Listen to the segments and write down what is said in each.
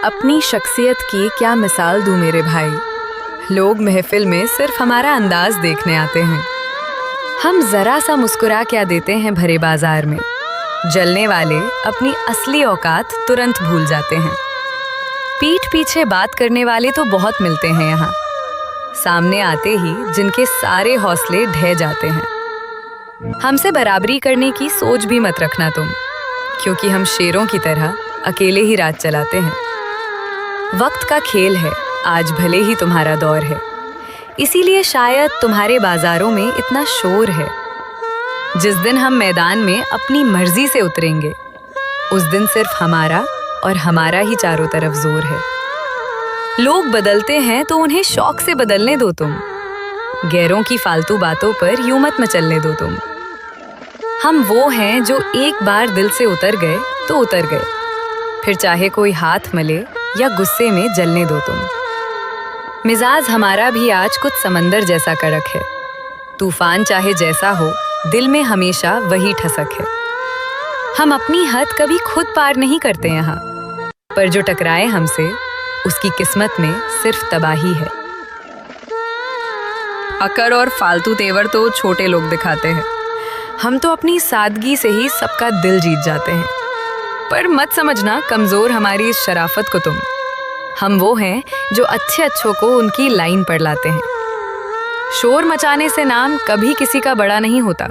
अपनी शख्सियत की क्या मिसाल दूं मेरे भाई। लोग महफिल में सिर्फ हमारा अंदाज देखने आते हैं। हम जरा सा मुस्कुरा क्या देते हैं भरे बाजार में। जलने वाले अपनी असली औकात तुरंत भूल जाते हैं। पीठ पीछे बात करने वाले तो बहुत मिलते हैं यहाँ, सामने आते ही जिनके सारे हौसले ढह जाते हैं। हमसे बराबरी करने की सोच भी मत रखना तुम, क्योंकि हम शेरों की तरह अकेले ही रात चलाते हैं। वक्त का खेल है, आज भले ही तुम्हारा दौर है, इसीलिए शायद तुम्हारे बाजारों में इतना शोर है। जिस दिन हम मैदान में अपनी मर्जी से उतरेंगे, उस दिन सिर्फ हमारा और हमारा ही चारों तरफ जोर है। लोग बदलते हैं तो उन्हें शौक से बदलने दो तुम, गैरों की फालतू बातों पर यूं मत मचलने दो तुम। हम वो हैं जो एक बार दिल से उतर गए तो उतर गए, फिर चाहे कोई हाथ मले या गुस्से में जलने दो तुम। मिजाज हमारा भी आज कुछ समंदर जैसा कड़क है, तूफान चाहे जैसा हो दिल में हमेशा वही ठसक है। हम अपनी हद कभी खुद पार नहीं करते यहाँ, पर जो टकराए हमसे उसकी किस्मत में सिर्फ तबाही है। अकड़ और फालतू तेवर तो छोटे लोग दिखाते हैं, हम तो अपनी सादगी से ही सबका दिल जीत जाते हैं। पर मत समझना कमजोर हमारी इस शराफत को तुम। हम वो हैं जो अच्छे अच्छों को उनकी लाइन पर लाते हैं। शोर मचाने से नाम कभी किसी का बड़ा नहीं होता,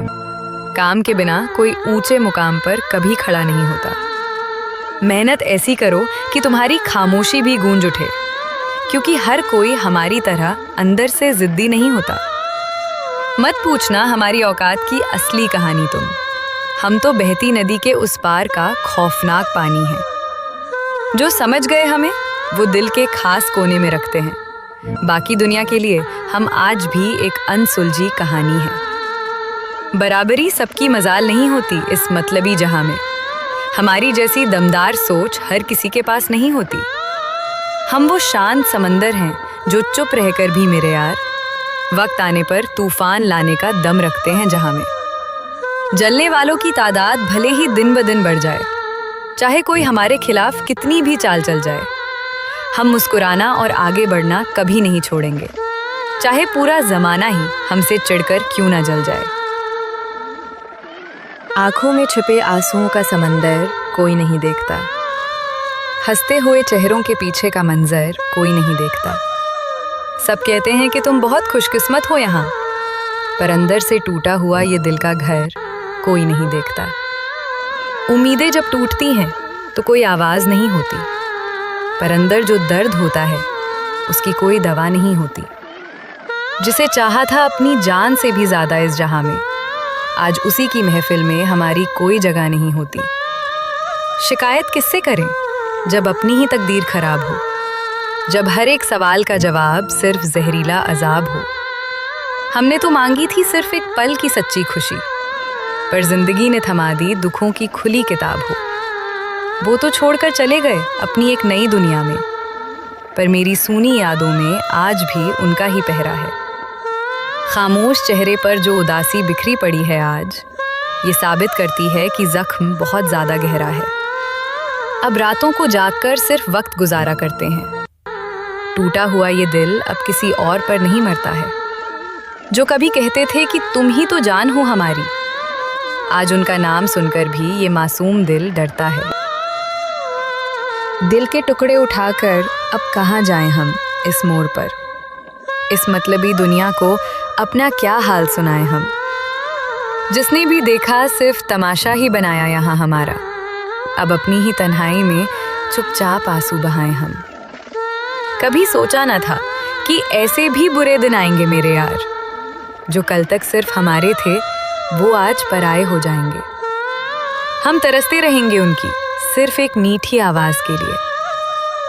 काम के बिना कोई ऊंचे मुकाम पर कभी खड़ा नहीं होता। मेहनत ऐसी करो कि तुम्हारी खामोशी भी गूंज उठे, क्योंकि हर कोई हमारी तरह अंदर से जिद्दी नहीं होता। मत पूछना हमारी औकात की असली कहानी तुम, हम तो बहती नदी के उस पार का खौफनाक पानी है। जो समझ गए हमें वो दिल के खास कोने में रखते हैं, बाकी दुनिया के लिए हम आज भी एक अनसुलझी कहानी है। बराबरी सबकी मजाल नहीं होती इस मतलबी जहां में, हमारी जैसी दमदार सोच हर किसी के पास नहीं होती। हम वो शांत समंदर हैं जो चुप रहकर भी मेरे यार वक्त आने पर तूफान लाने का दम रखते हैं जहां में। जलने वालों की तादाद भले ही दिन ब दिन बढ़ जाए, चाहे कोई हमारे खिलाफ कितनी भी चाल चल जाए, हम मुस्कुराना और आगे बढ़ना कभी नहीं छोड़ेंगे, चाहे पूरा जमाना ही हमसे चिढ़कर क्यों ना जल जाए। आंखों में छिपे आंसुओं का समंदर कोई नहीं देखता, हंसते हुए चेहरों के पीछे का मंजर कोई नहीं देखता। सब कहते हैं कि तुम बहुत खुशकिस्मत हो यहाँ, पर अंदर से टूटा हुआ ये दिल का घर कोई नहीं देखता। उम्मीदें जब टूटती हैं तो कोई आवाज़ नहीं होती, पर अंदर जो दर्द होता है उसकी कोई दवा नहीं होती। जिसे चाहा था अपनी जान से भी ज़्यादा इस जहां में, आज उसी की महफिल में हमारी कोई जगह नहीं होती। शिकायत किससे करें जब अपनी ही तकदीर खराब हो, जब हर एक सवाल का जवाब सिर्फ जहरीला अजाब हो। हमने तो मांगी थी सिर्फ एक पल की सच्ची खुशी, पर जिंदगी ने थमा दी दुखों की खुली किताब हो। वो तो छोड़कर चले गए अपनी एक नई दुनिया में, पर मेरी सूनी यादों में आज भी उनका ही पहरा है। खामोश चेहरे पर जो उदासी बिखरी पड़ी है आज, ये साबित करती है कि जख्म बहुत ज़्यादा गहरा है। अब रातों को जागकर सिर्फ वक्त गुजारा करते हैं। टूटा हुआ ये दिल अब किसी और पर नहीं मरता है। जो कभी कहते थे कि तुम ही तो जान हो हमारी, आज उनका नाम सुनकर भी ये मासूम दिल डरता है। दिल के टुकड़े उठाकर अब कहाँ जाएं हम इस मोड़ पर, इस मतलबी दुनिया को अपना क्या हाल सुनाएं हम। जिसने भी देखा सिर्फ तमाशा ही बनाया यहाँ हमारा, अब अपनी ही तन्हाई में चुपचाप आंसू बहाएं हम। कभी सोचा ना था कि ऐसे भी बुरे दिन आएंगे मेरे यार, जो कल तक सिर्फ हमारे थे वो आज पराए हो जाएंगे। हम तरसते रहेंगे उनकी सिर्फ एक मीठी आवाज के लिए,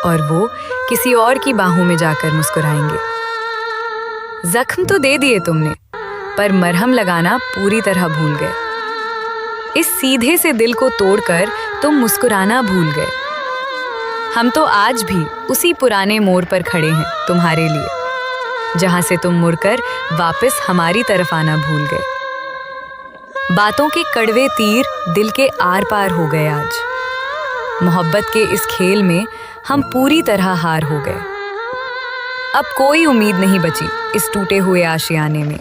और वो किसी और की बाहों में जाकर मुस्कुराएंगे। जख्म तो दे दिए तुमने, पर मरहम लगाना पूरी तरह भूल गए। इस सीधे से दिल को तोड़कर तुम मुस्कुराना भूल गए। हम तो आज भी उसी पुराने मोड़ पर खड़े हैं तुम्हारे लिए, जहां से तुम मुड़कर वापस हमारी तरफ आना भूल गए। बातों के कड़वे तीर दिल के आर पार हो गए आज। मोहब्बत के इस खेल में हम पूरी तरह हार हो गए। अब कोई उम्मीद नहीं बची इस टूटे हुए आशियाने में।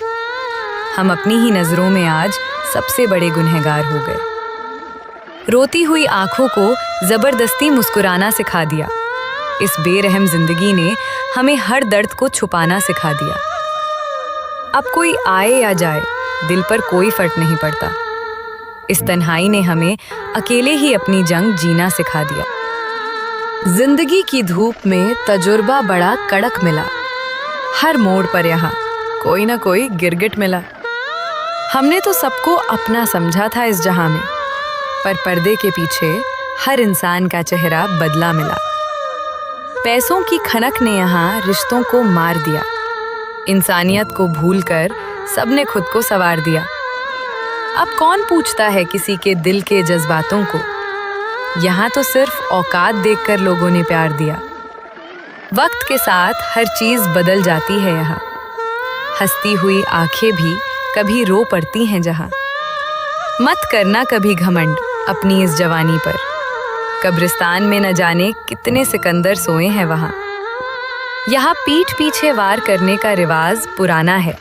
हम अपनी ही नजरों में आज सबसे बड़े गुनहगार हो गए। रोती हुई आंखों को जबरदस्ती मुस्कुराना सिखा दिया। इस बेरहम जिंदगी ने हमें हर दर्द को छुपाना सिखा दिया। अब कोई आए या जाए, दिल पर कोई फर्क नहीं पड़ता। इस तन्हाई ने हमें अकेले ही अपनी जंग जीना सिखा दिया। जिंदगी की धूप में तजुर्बा बड़ा कड़क मिला। हर मोड़ पर यहाँ कोई ना कोई गिरगिट मिला। हमने तो सबको अपना समझा था इस जहां में, पर पर्दे के पीछे हर इंसान का चेहरा बदला मिला। पैसों की खनक ने यहाँ रिश्तों को मार दिया। इंसानियत को भूलकर सबने खुद को संवार दिया। अब कौन पूछता है किसी के दिल के जज्बातों को। यहाँ तो सिर्फ औकात देखकर लोगों ने प्यार दिया। वक्त के साथ हर चीज बदल जाती है यहाँ। हंसती हुई आंखें भी कभी रो पड़ती हैं जहाँ। मत करना कभी घमंड अपनी इस जवानी पर। कब्रिस्तान में न जाने कितने सिकंदर सोए हैं वहां। यहाँ पीठ पीछे वार करने का रिवाज पुराना है।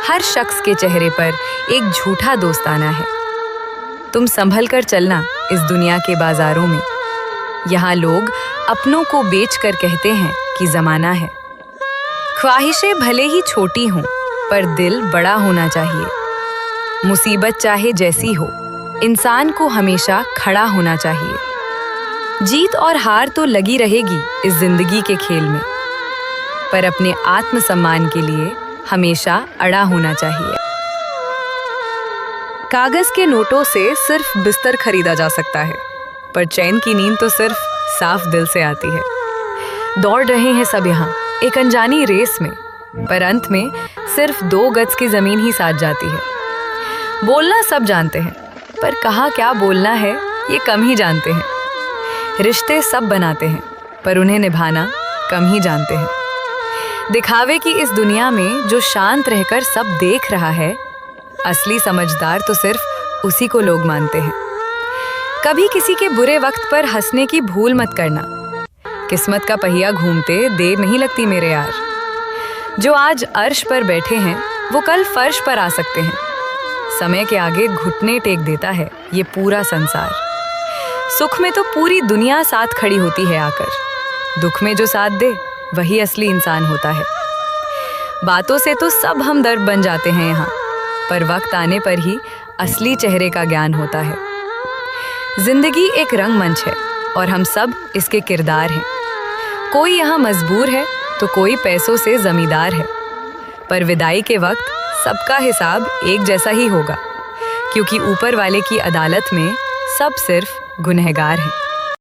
हर शख्स के चेहरे पर एक झूठा दोस्ताना है। तुम संभल कर चलना इस दुनिया के बाजारों में। यहाँ लोग अपनों को बेच कर कहते हैं कि जमाना है। ख्वाहिशें भले ही छोटी हों, पर दिल बड़ा होना चाहिए। मुसीबत चाहे जैसी हो, इंसान को हमेशा खड़ा होना चाहिए। जीत और हार तो लगी रहेगी इस जिंदगी के खेल में, पर अपने आत्मसम्मान के लिए हमेशा अड़ा होना चाहिए। कागज के नोटों से सिर्फ बिस्तर खरीदा जा सकता है, पर चैन की नींद तो सिर्फ साफ दिल से आती है। दौड़ रहे हैं सब यहाँ एक अनजानी रेस में, पर अंत में सिर्फ 2 गज की जमीन ही साथ जाती है। बोलना सब जानते हैं, पर कहाँ क्या बोलना है ये कम ही जानते हैं। रिश्ते सब बनाते हैं, पर उन्हें निभाना कम ही जानते हैं। दिखावे की इस दुनिया में जो शांत रहकर सब देख रहा है, असली समझदार तो सिर्फ उसी को लोग मानते हैं। कभी किसी के बुरे वक्त पर हंसने की भूल मत करना। किस्मत का पहिया घूमते देर नहीं लगती मेरे यार। जो आज अर्श पर बैठे हैं वो कल फर्श पर आ सकते हैं। समय के आगे घुटने टेक देता है ये पूरा संसार। सुख में तो पूरी दुनिया साथ खड़ी होती है आकर, दुख में जो साथ दे वही असली इंसान होता है। बातों से तो सब हमदर्द बन जाते हैं यहाँ, पर वक्त आने पर ही असली चेहरे का ज्ञान होता है। जिंदगी एक रंगमंच है और हम सब इसके किरदार हैं। कोई यहाँ मजबूर है तो कोई पैसों से जमींदार है, पर विदाई के वक्त सबका हिसाब एक जैसा ही होगा, क्योंकि ऊपर वाले की अदालत में सब सिर्फ गुनहगार हैं।